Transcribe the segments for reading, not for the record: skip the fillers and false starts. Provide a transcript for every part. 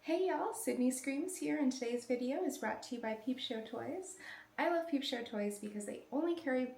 Hey y'all, Sydney Screams here, and today's video is brought to you by Peep Show Toys. I love Peep Show Toys because they only carry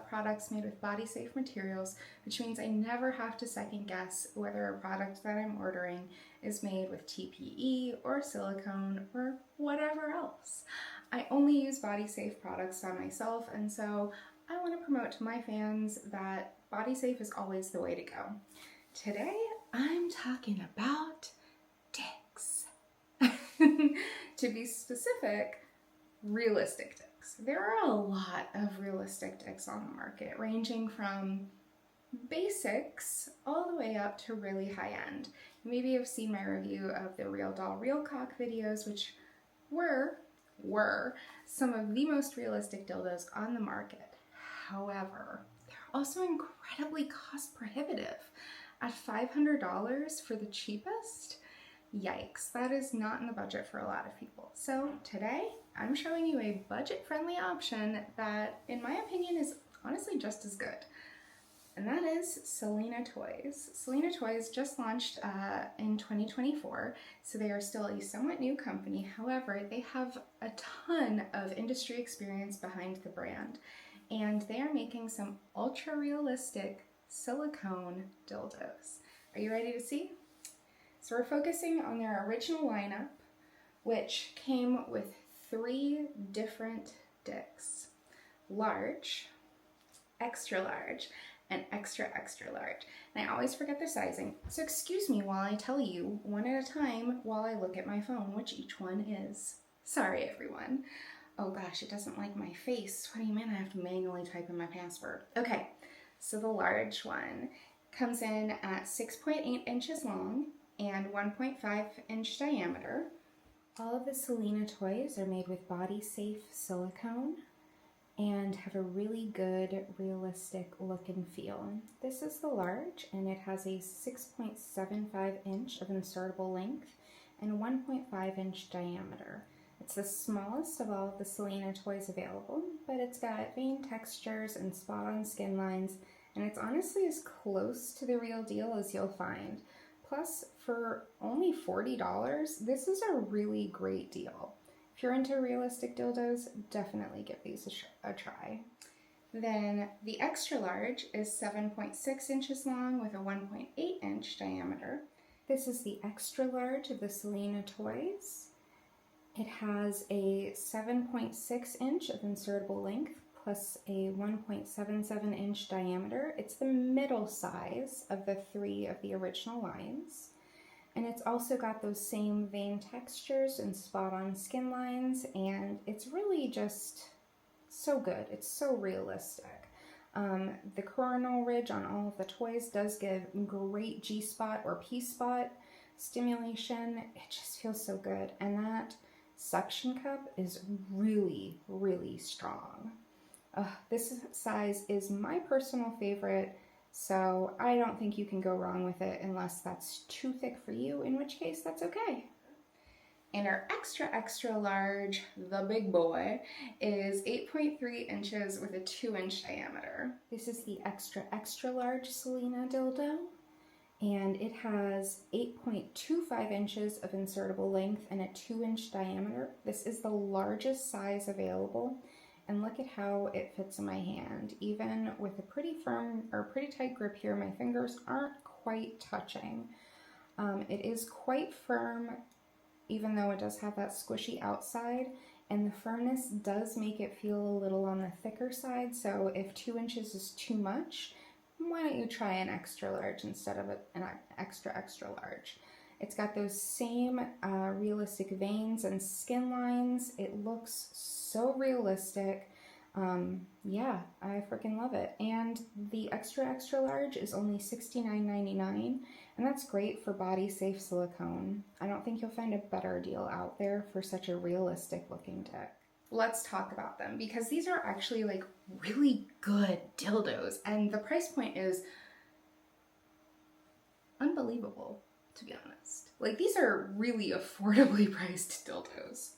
products made with body-safe materials, which means I never have to second guess whether a product that I'm ordering is made with TPE or silicone or whatever else. I only use body-safe products on myself, and so I want to promote to my fans that body-safe is always the way to go. Today, I'm talking about dicks. To be specific, realistic dicks. There are a lot of realistic dicks on the market, ranging from basics all the way up to really high end. Maybe you've seen my review of the Real Doll Real Cock videos, which were some of the most realistic dildos on the market. However, they're also incredibly cost prohibitive. At $500 for the cheapest, yikes, that is not in the budget for a lot of people. So today, I'm showing you a budget-friendly option that, in my opinion, is honestly just as good. And that is Solina Toys. Solina Toys just launched in 2024, so they are still a somewhat new company. However, they have a ton of industry experience behind the brand, and they are making some ultra-realistic silicone dildos. Are you ready to see? So we're focusing on their original lineup, which came with 3 different dicks: large, extra large, and extra extra large. And I always forget the sizing, so excuse me while I tell you one at a time while I look at my phone which each one is. Sorry everyone. Oh gosh, it doesn't like my face. What do you mean I have to manually type in my password? Okay, so the large one comes in at 6.8 inches long and 1.5 inch diameter. All of the Solina toys are made with body-safe silicone and have a really good realistic look and feel. This is the large, and it has a 6.75 inch of insertable length and a 1.5 inch diameter. It's the smallest of all of the Solina toys available, but it's got vein textures and spot-on skin lines, and it's honestly as close to the real deal as you'll find. Plus, for only $40, this is a really great deal. If you're into realistic dildos, definitely give these a try. Then the extra large is 7.6 inches long with a 1.8 inch diameter. This is the extra large of the Solina toys. It has a 7.6 inch of insertable length plus a 1.77 inch diameter. It's the middle size of the 3 of the original lines. And it's also got those same vein textures and spot-on skin lines, and it's really just so good. It's so realistic. The coronal ridge on all of the toys does give great G-spot or P-spot stimulation. It just feels so good. And that suction cup is really, really strong. This size is my personal favorite, so I don't think you can go wrong with it unless that's too thick for you, in which case that's okay. And our extra extra large, the big boy, is 8.3 inches with a 2 inch diameter. This is the extra extra large Solina dildo, and it has 8.25 inches of insertable length and a 2 inch diameter. This is the largest size available. And look at how it fits in my hand. Even with a pretty firm or pretty tight grip here, my fingers aren't quite touching. It is quite firm, even though it does have that squishy outside, and the firmness does make it feel a little on the thicker side. So if 2 inches is too much, why don't you try an extra large instead of an extra extra large? It's got those same realistic veins and skin lines. It looks so realistic. Yeah, I freaking love it. And the extra extra large is only $69.99, and that's great for body safe silicone. I don't think you'll find a better deal out there for such a realistic looking dick. Let's talk about them, because these are actually like really good dildos, and the price point is unbelievable, to be honest. Like, these are really affordably priced dildos.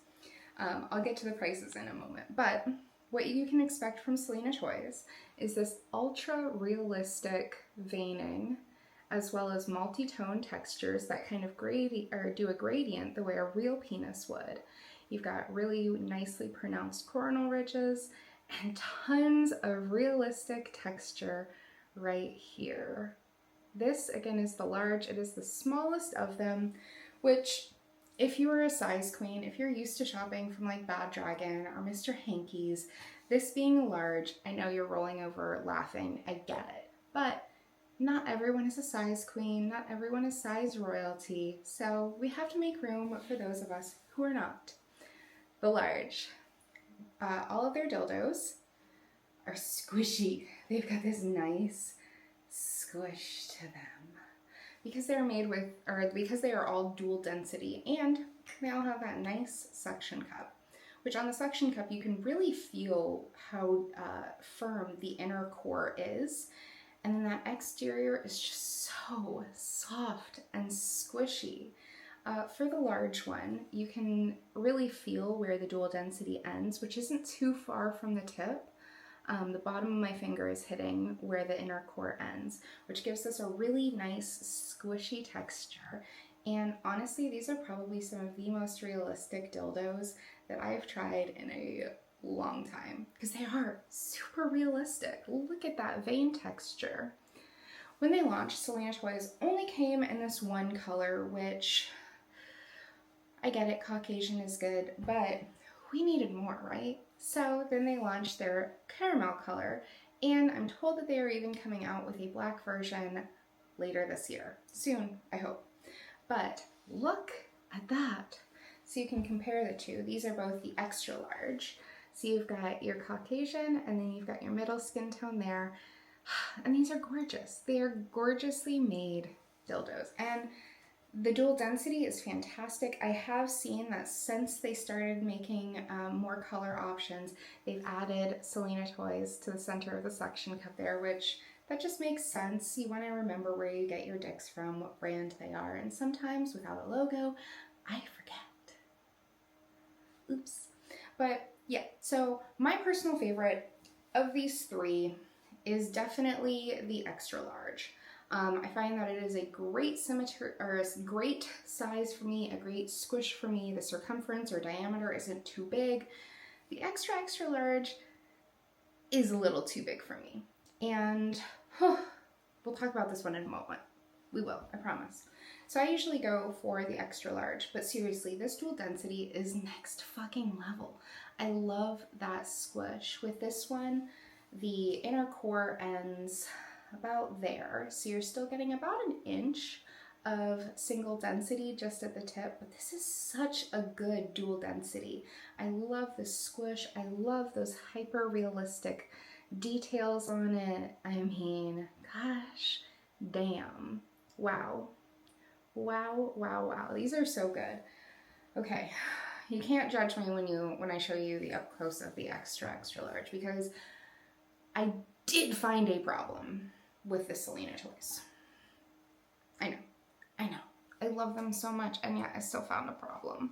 I'll get to the prices in a moment, but what you can expect from Solina Toys is this ultra realistic veining as well as multi-tone textures that kind of do a gradient the way a real penis would. You've got really nicely pronounced coronal ridges and tons of realistic texture right here. This again is the large. It is the smallest of them, which if you are a size queen, if you're used to shopping from like Bad Dragon or Mr. Hanky's, this being large, I know you're rolling over laughing, I get it. But not everyone is a size queen, not everyone is size royalty, so we have to make room for those of us who are not. The large. All of their dildos are squishy. They've got this nice squish to them because they're made with, or because they are all dual density, and they all have that nice suction cup, which on the suction cup you can really feel how firm the inner core is, and then that exterior is just so soft and squishy. For the large one, you can really feel where the dual density ends, which isn't too far from the tip. The bottom of my finger is hitting where the inner core ends, which gives us a really nice squishy texture. And honestly, these are probably some of the most realistic dildos that I've tried in a long time, because they are super realistic. Look at that vein texture. When they launched, Solina Toys only came in this one color, which I get it, Caucasian is good, but we needed more, right? So then they launched their caramel color, and I'm told that they are even coming out with a black version later this year. Soon, I hope. But look at that. So you can compare the two. These are both the extra large. So you've got your Caucasian, and then you've got your middle skin tone there. And these are gorgeous. They are gorgeously made dildos. And the dual density is fantastic. I have seen that since they started making more color options, they've added Solina Toys to the center of the suction cup there, which that just makes sense. You want to remember where you get your dicks from, what brand they are, and sometimes without a logo, I forget. Oops. But yeah, so my personal favorite of these three is definitely the extra large. I find that it is a great symmetry, or a great size for me, a great squish for me. The circumference or diameter isn't too big. The extra large is a little too big for me. And we'll talk about this one in a moment. We will, I promise. So I usually go for the extra large, but seriously, this dual density is next fucking level. I love that squish. With this one, the inner core ends about there, so you're still getting about an inch of single density just at the tip, but this is such a good dual density. I love the squish. I love those hyper realistic details on it. I mean, gosh damn. Wow. Wow, wow, wow. These are so good. Okay, you can't judge me when I show you the up close of the extra large, because I did find a problem with the Solina Toys. I know. I love them so much, and yet I still found a problem.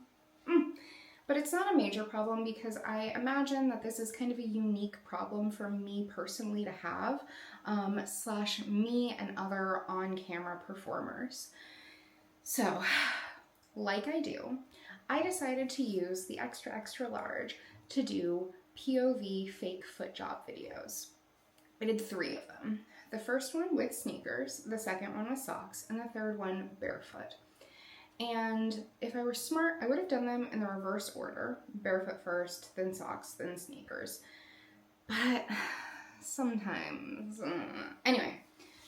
But it's not a major problem, because I imagine that this is kind of a unique problem for me personally to have, slash me and other on-camera performers. So, like I do, I decided to use the extra large to do POV fake foot job videos. I did 3 of them. The first one with sneakers, the second one with socks, and the third one barefoot. And if I were smart, I would have done them in the reverse order. Barefoot first, then socks, then sneakers. But sometimes... Anyway,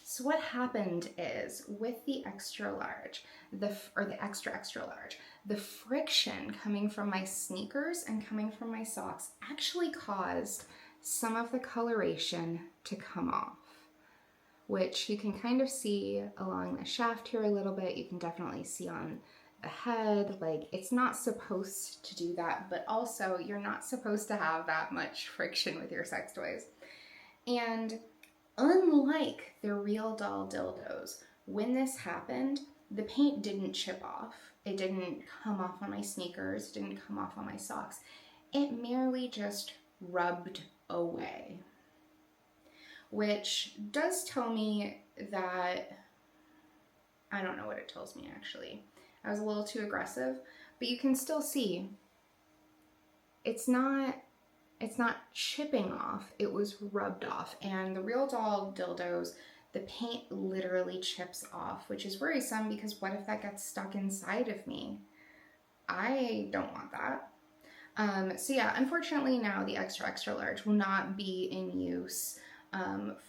so what happened is, with the extra large, the extra large, the friction coming from my sneakers and coming from my socks actually caused some of the coloration to come off, which you can kind of see along the shaft here a little bit. You can definitely see on the head. Like, it's not supposed to do that, but also you're not supposed to have that much friction with your sex toys. And unlike the real doll dildos, when this happened, the paint didn't chip off. It didn't come off on my sneakers, it didn't come off on my socks. It merely just rubbed away, which does tell me that I don't know what it tells me actually. I was a little too aggressive, but you can still see it's not chipping off, it was rubbed off. And the Real Doll dildos, the paint literally chips off, which is worrisome because what if that gets stuck inside of me? I don't want that. So yeah, unfortunately now the extra large will not be in use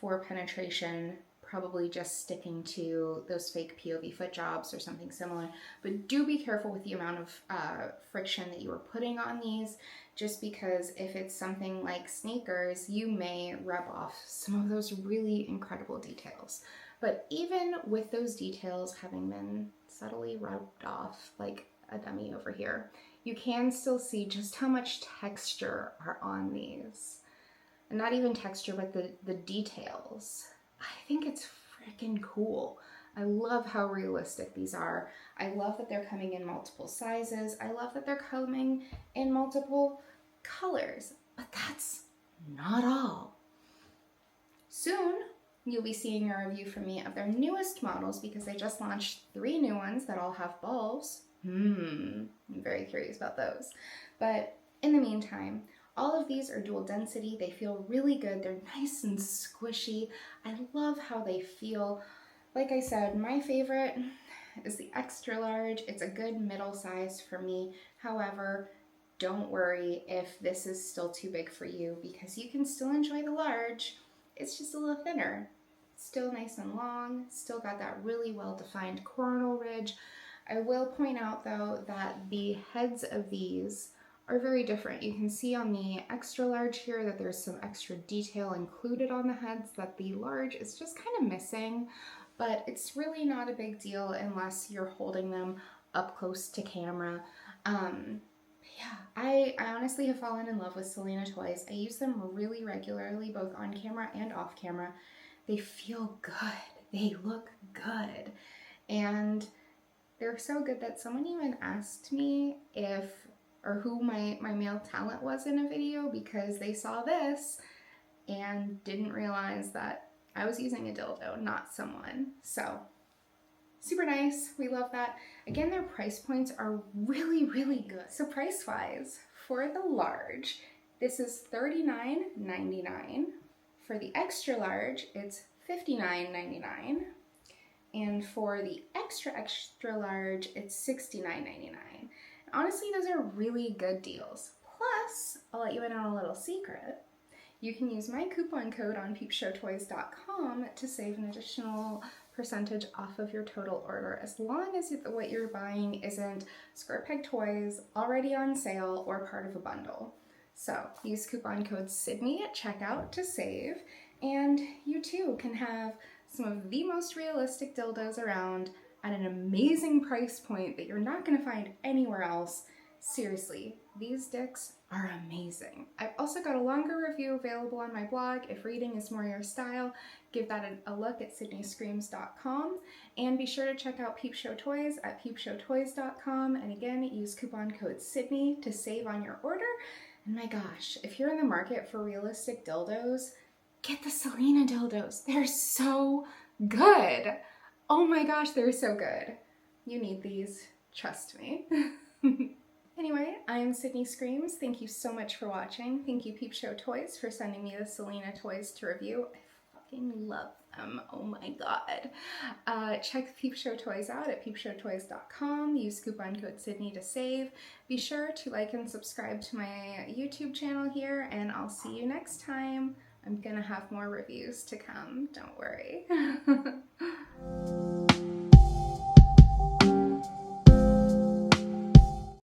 for penetration, probably just sticking to those fake POV foot jobs or something similar. But do be careful with the amount of friction that you are putting on these, just because if it's something like sneakers, you may rub off some of those really incredible details. But even with those details having been subtly rubbed off, like a dummy over here, you can still see just how much texture are on these. And not even texture, but the details. I think it's freaking cool. I love how realistic these are. I love that they're coming in multiple sizes. I love that they're coming in multiple colors, but that's not all. Soon, you'll be seeing a review from me of their newest models because they just launched 3 new ones that all have balls. I'm very curious about those. But in the meantime, all of these are dual density. They feel really good. They're nice and squishy. I love how they feel. Like I said, my favorite is the extra large. It's a good middle size for me. However, don't worry if this is still too big for you because you can still enjoy the large. It's just a little thinner. Still nice and long. Still got that really well-defined coronal ridge. I will point out though that the heads of these are very different. You can see on the extra large here that there's some extra detail included on the heads that the large is just kind of missing, but it's really not a big deal unless you're holding them up close to camera. Yeah, I honestly have fallen in love with Solina toys. I use them really regularly, both on camera and off camera. They feel good. They look good. And they're so good that someone even asked me who my male talent was in a video because they saw this and didn't realize that I was using a dildo, not someone. So super nice. We love that. Again, their price points are really, really good. So price-wise, for the large, this is $39.99. For the extra large, it's $59.99. And for the extra large, it's $69.99. Honestly, those are really good deals. Plus, I'll let you in on a little secret. You can use my coupon code on peepshowtoys.com to save an additional percentage off of your total order, as long as what you're buying isn't square peg toys already on sale or part of a bundle. So use coupon code Sydney at checkout to save, and you too can have some of the most realistic dildos around at an amazing price point that you're not going to find anywhere else. Seriously, these dicks are amazing. I've also got a longer review available on my blog. If reading is more your style, give that a look at sydneyscreams.com, and be sure to check out Peep Show Toys at peepshowtoys.com, and again, use coupon code Sydney to save on your order. And my gosh, if you're in the market for realistic dildos, get the Solina dildos. They're so good. Oh my gosh, they're so good. You need these, trust me. Anyway, I'm Sydney Screams. Thank you so much for watching. Thank you Peep Show Toys for sending me the Solina toys to review. I fucking love them. Oh my god. Check Peep Show Toys out at peepshowtoys.com. Use coupon code Sydney to save. Be sure to like and subscribe to my YouTube channel here, and I'll see you next time. I'm gonna have more reviews to come, don't worry.